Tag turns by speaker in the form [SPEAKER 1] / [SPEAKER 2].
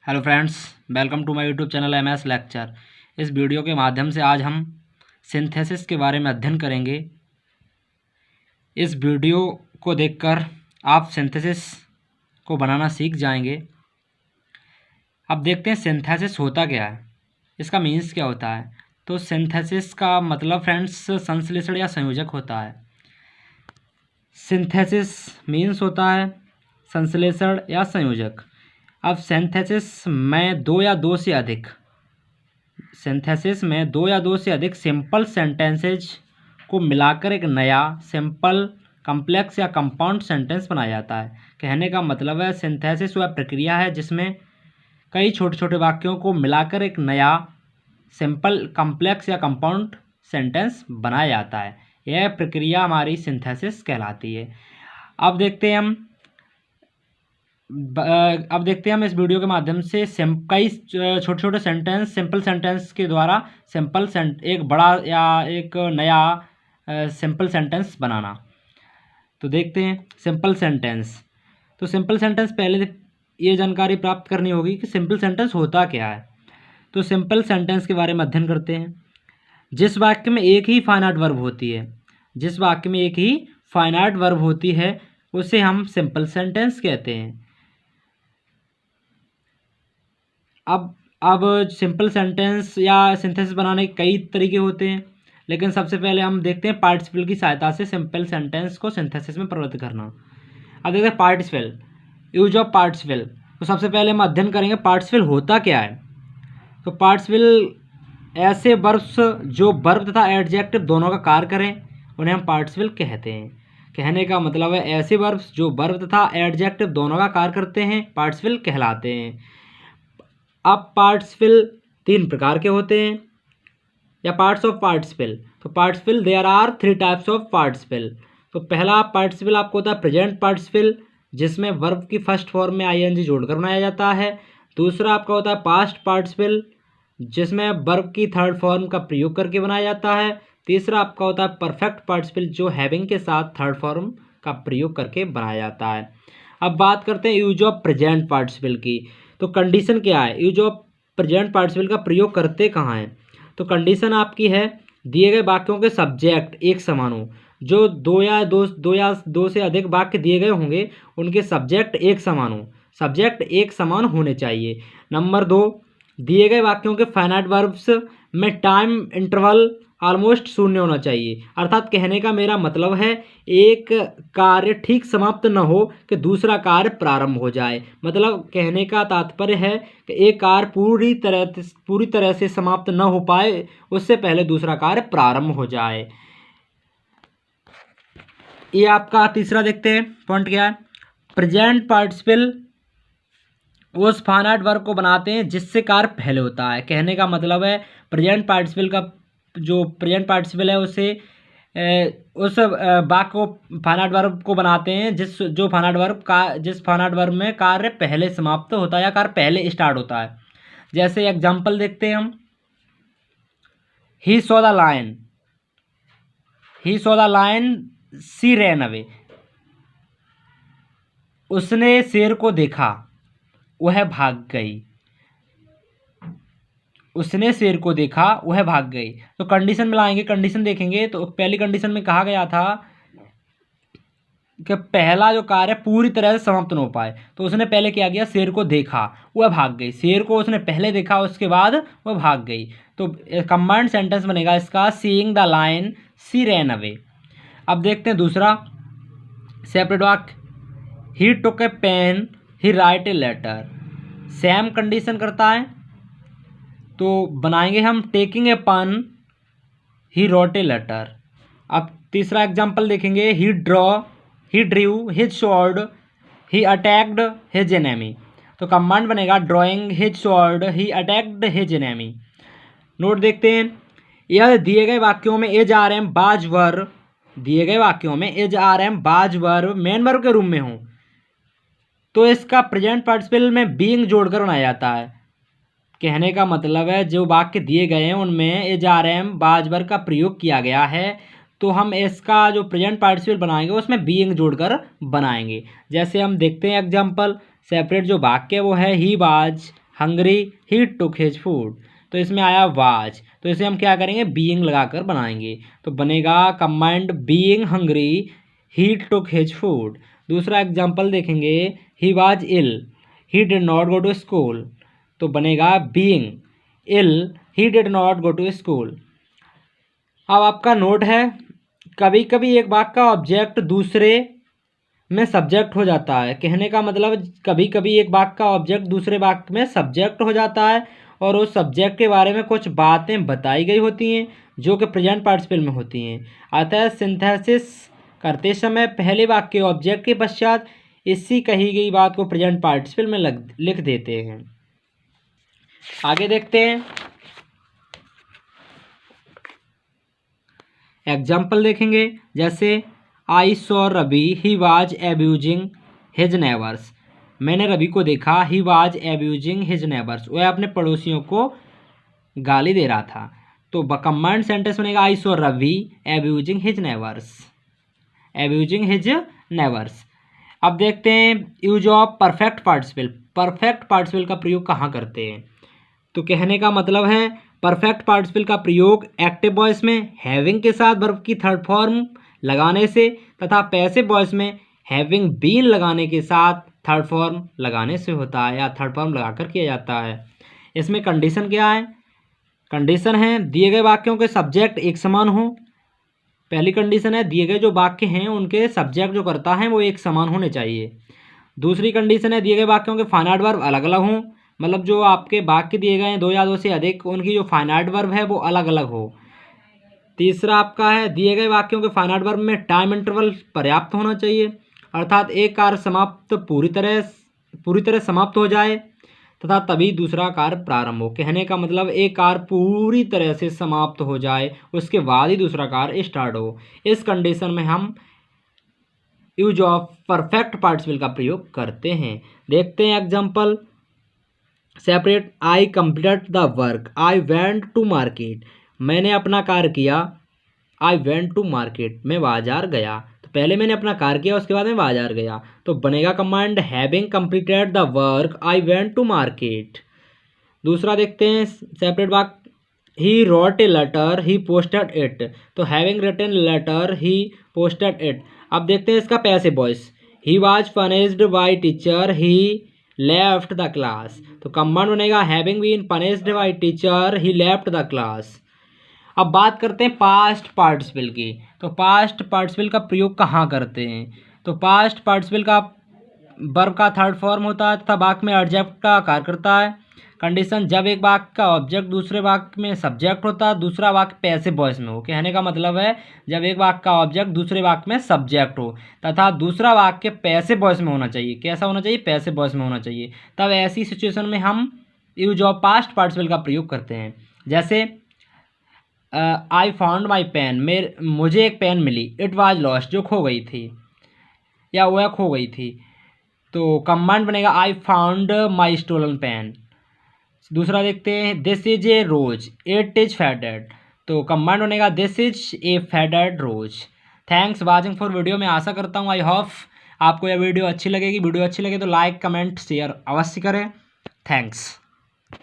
[SPEAKER 1] Hello friends, welcome to my YouTube channel MS lecture. इस video के माध्यम से आज हम सिंथेसिस के बारे में अध्ययन करेंगे। इस वीडियो को देखकर आप सिंथेसिस को बनाना सीख जाएंगे। अब देखते हैं सिंथेसिस होता क्या है, इसका मीन्स क्या होता है। तो सिंथेसिस का मतलब फ्रेंड्स संश्लेषण या संयोजक होता है। सिंथेसिस मीन्स होता है संश्लेषण या संयोजक। अब सिंथेसिस में दो या दो से अधिक सिंपल सेंटेंसेज को मिलाकर एक नया सिंपल कॉम्प्लेक्स या कंपाउंड सेंटेंस बनाया जाता है। कहने का मतलब है सिंथेसिस वह प्रक्रिया है जिसमें कई छोटे छोटे वाक्यों को मिलाकर एक नया सिंपल कॉम्प्लेक्स या कंपाउंड सेंटेंस बनाया जाता है। यह प्रक्रिया हमारी सिंथेसिस कहलाती है। अब देखते हैं हम इस वीडियो के माध्यम से कई छोटे छोटे सेंटेंस सिंपल सेंटेंस के द्वारा एक बड़ा या एक नया सिंपल सेंटेंस बनाना। तो देखते हैं सिंपल सेंटेंस। तो सिंपल सेंटेंस पहले ये जानकारी प्राप्त करनी होगी कि सिंपल सेंटेंस होता क्या है। तो सिंपल सेंटेंस के बारे में अध्ययन करते हैं। जिस वाक्य में एक ही फाइनाइट वर्ब होती है उसे हम सिंपल सेंटेंस कहते हैं। अब सिंपल सेंटेंस या सिंथेसिस बनाने के कई तरीके होते हैं, लेकिन सबसे पहले हम देखते हैं पार्टिसिपल की सहायता से सिंपल सेंटेंस को सिंथेसिस में परिवर्तित करना। अब देखते हैं पार्टिसिपल, यूज ऑफ पार्टिसिपल। तो सबसे पहले हम अध्ययन करेंगे पार्टिसिपल होता क्या है। तो पार्टिसिपल ऐसे वर्ब्स जो वर्ब तथा एडजेक्टिव दोनों का कार्य करें उन्हें हम पार्टिसिपल कहते हैं। कहने का मतलब है ऐसे वर्ब्स जो वर्ब तथा एडजेक्टिव दोनों का कार्य करते हैं पार्टिसिपल कहलाते हैं। अब पार्टिसिपल तीन प्रकार के होते हैं या पार्ट्स ऑफ पार्टिसिपल। तो participle there are 3 types of participle. तो पहला पार्टिसिपल आपको होता है प्रेजेंट पार्टिसिपल, जिसमें वर्ब की फर्स्ट फॉर्म में आईएनजी जोड़कर बनाया जाता है। दूसरा आपका होता है पास्ट पार्टिसिपल, जिसमें वर्ब की थर्ड फॉर्म का प्रयोग करके बनाया जाता है। तीसरा आपका होता है परफेक्ट पार्टिसिपल, जो हैविंग के साथ थर्ड फॉर्म का प्रयोग करके बनाया जाता है। अब बात करते हैं यूज ऑफ प्रेजेंट पार्टिसिपल की। तो कंडीशन क्या है, यूज ऑफ प्रेजेंट पार्टिसिपल का प्रयोग करते कहाँ हैं। तो कंडीशन आपकी है दिए गए वाक्यों के सब्जेक्ट एक समान हो। जो दो या दो से अधिक वाक्य दिए गए होंगे उनके सब्जेक्ट एक समान होने चाहिए। नंबर 2, दिए गए वाक्यों के फाइनाइट वर्ब्स में टाइम इंटरवल ऑलमोस्ट शून्य होना चाहिए। अर्थात कहने का मेरा मतलब है एक कार्य ठीक समाप्त न हो कि दूसरा कार्य प्रारंभ हो जाए। मतलब कहने का तात्पर्य है कि एक कार्य पूरी तरह से समाप्त न हो पाए, उससे पहले दूसरा कार्य प्रारंभ हो जाए। ये आपका तीसरा देखते हैं पॉइंट क्या है। प्रेजेंट पार्टिसिपल उस फाइनाइट वर्ब को बनाते हैं जिससे कार्य पहले होता है। कहने का मतलब है प्रेजेंट पार्टिसिपल है उसे उस वाक्य को फाइनाइट वर्ब को बनाते हैं जिस फाइनाइट वर्ब में कार्य पहले समाप्त होता है या कार्य पहले स्टार्ट होता है। जैसे एग्जांपल देखते हैं हम। He saw the lion she ran away. उसने शेर को देखा, वह भाग गई। तो कंडीशन मिलाएंगे, कंडीशन देखेंगे। तो पहली कंडीशन में कहा गया था कि पहला जो कार्य पूरी तरह से समाप्त न हो पाए, तो उसने पहले क्या किया, शेर को देखा, वह भाग गई। शेर को उसने पहले देखा, उसके बाद वह भाग गई। तो कंबाइंड सेंटेंस बनेगा इसका seeing the lion she ran away. अब देखते हैं दूसरा सेपरेट वाक्य। He took a pen, he write a letter. Same condition करता है, तो बनाएंगे हम टेकिंग ए पन, ही रोट ए लेटर। अब तीसरा एग्जाम्पल देखेंगे। ही ड्रू हिज स्वॉर्ड, ही अटैक्ड हिज एनेमी। तो कमांड बनेगा ड्रॉइंग हिज स्वॉर्ड, ही अटैक्ड हिज एनेमी। नोट देखते हैं। यह दिए गए वाक्यों में एज आर एम बाज वर्ब मेन वर्ब के रूप में हो तो इसका प्रेजेंट पार्टिसिपल में बीइंग जोड़कर बनाया जाता है। कहने का मतलब है जो वाक्य दिए गए हैं उनमें एज आर एम बाज वर्ब का प्रयोग किया गया है, तो हम इसका जो प्रेजेंट पार्टिसिपल बनाएंगे उसमें बीइंग जोड़कर बनाएंगे। जैसे हम देखते हैं एग्जांपल। सेपरेट जो वाक्य वो है he was hungry he took his food. तो इसमें आया वाज, तो इसे हम क्या करेंगे, बीइंग लगाकर बनाएंगे। तो बनेगा combined being hungry he took his food. दूसरा एग्जाम्पल देखेंगे, he was ill he did not go to school. तो बनेगा being ill he did not go to school. अब आपका नोट है, कभी कभी एक वाक्य का ऑब्जेक्ट दूसरे में सब्जेक्ट हो जाता है। कहने का मतलब कभी कभी एक वाक्य का ऑब्जेक्ट दूसरे वाक्य में सब्जेक्ट हो जाता है और उस सब्जेक्ट के बारे में कुछ बातें बताई गई होती हैं जो कि प्रेजेंट पार्टिसिपल में होती हैं। अतः सिंथेसिस करते समय पहले वाक्य ऑब्जेक्ट के पश्चात इसी कही गई बात को प्रेजेंट पार्टिसिपल में लिख देते हैं। आगे देखते हैं, एग्जाम्पल देखेंगे। जैसे I saw Ravi he was abusing his neighbours. मैंने रवि को देखा, he was abusing his neighbours, वह अपने पड़ोसियों को गाली दे रहा था। तो कंबाइंड सेंटेंस बनेगा I saw Ravi abusing his neighbours, abusing his neighbours. अब देखते हैं use of perfect participle. Perfect participle का प्रयोग कहाँ करते हैं? तो कहने का मतलब है परफेक्ट पार्टिसिपल का प्रयोग एक्टिव वॉइस में हैविंग के साथ वर्ब की थर्ड फॉर्म लगाने से तथा पैसिव वॉइस में हैविंग बीन लगाने के साथ थर्ड फॉर्म लगाने से होता है, या थर्ड फॉर्म लगाकर किया जाता है। इसमें कंडीशन क्या है? कंडीशन है दिए गए वाक्यों के सब्जेक्ट एक समान हो। पहली कंडीशन है दिए गए जो वाक्य हैं उनके सब्जेक्ट जो करता है वो एक समान होने चाहिए। दूसरी कंडीशन है दिए गए वाक्यों के फाइनाइट वर्ब अलग अलग हों, मतलब जो आपके वाक्य दिए गए हैं दो या दो से अधिक, उनकी जो फाइनाइट वर्ब है वो अलग अलग हो। तीसरा आपका है दिए गए वाक्यों के फाइनाइट वर्ब में टाइम इंटरवल पर्याप्त होना चाहिए, अर्थात एक कार्य समाप्त पूरी तरह समाप्त हो जाए तथा तभी दूसरा कार्य प्रारंभ हो। कहने का मतलब एक कार्य पूरी तरह से समाप्त हो जाए उसके बाद ही दूसरा कार्य स्टार्ट हो। इस कंडीशन में हम यूज ऑफ परफेक्ट पार्टिसिपल का प्रयोग करते हैं। देखते हैं example. Separate I completed the work I went to market. मैंने अपना कार्य किया, आई वेंट टू मार्केट, मैं बाजार गया। तो पहले मैंने अपना कार्य किया उसके बाद मैं बाजार गया, तो बनेगा command having completed the work I went to market. दूसरा देखते हैं सेपरेट वाक्य, he wrote a letter he posted it. तो having written letter he posted it. अब देखते हैं इसका passive voice, he was punished by teacher he left the class. तो कमांड बनेगा having been punished by teacher he left the class. अब बात करते हैं पास्ट पार्टिसिपल की। तो पास्ट पार्टिसिपल का प्रयोग कहाँ करते हैं? तो पास्ट पार्टिसिपल का वर्ब का थर्ड फॉर्म होता है तथा वाक्य में एडजेक्टिव का कार्य करता है। कंडीशन जब एक वाक्य का ऑब्जेक्ट दूसरे वाक्य में सब्जेक्ट होता है, दूसरा वाक्य पैसिव वॉइस में हो। कहने का मतलब है जब एक वाक्य का ऑब्जेक्ट दूसरे वाक्य में सब्जेक्ट हो तथा दूसरा वाक्य पैसिव वॉइस में होना चाहिए। कैसा होना चाहिए? पैसिव वॉइस में होना चाहिए। तब ऐसी सिचुएशन में हम यूज ऑफ पास्ट पार्टिसिपल का प्रयोग करते हैं। जैसे आई फाउंड माई पेन, मुझे एक पेन मिली। इट वाज लॉस्ट, जो खो गई थी या वह खो गई थी। तो कमांड बनेगा I found my stolen pen. दूसरा देखते हैं this is a rose it is faded. तो कमांड बनेगा this is a faded rose. Thanks watching for video. मैं आशा करता हूँ आई होप आपको यह वीडियो अच्छी लगेगी। वीडियो अच्छी लगे तो लाइक कमेंट शेयर अवश्य करें। थैंक्स।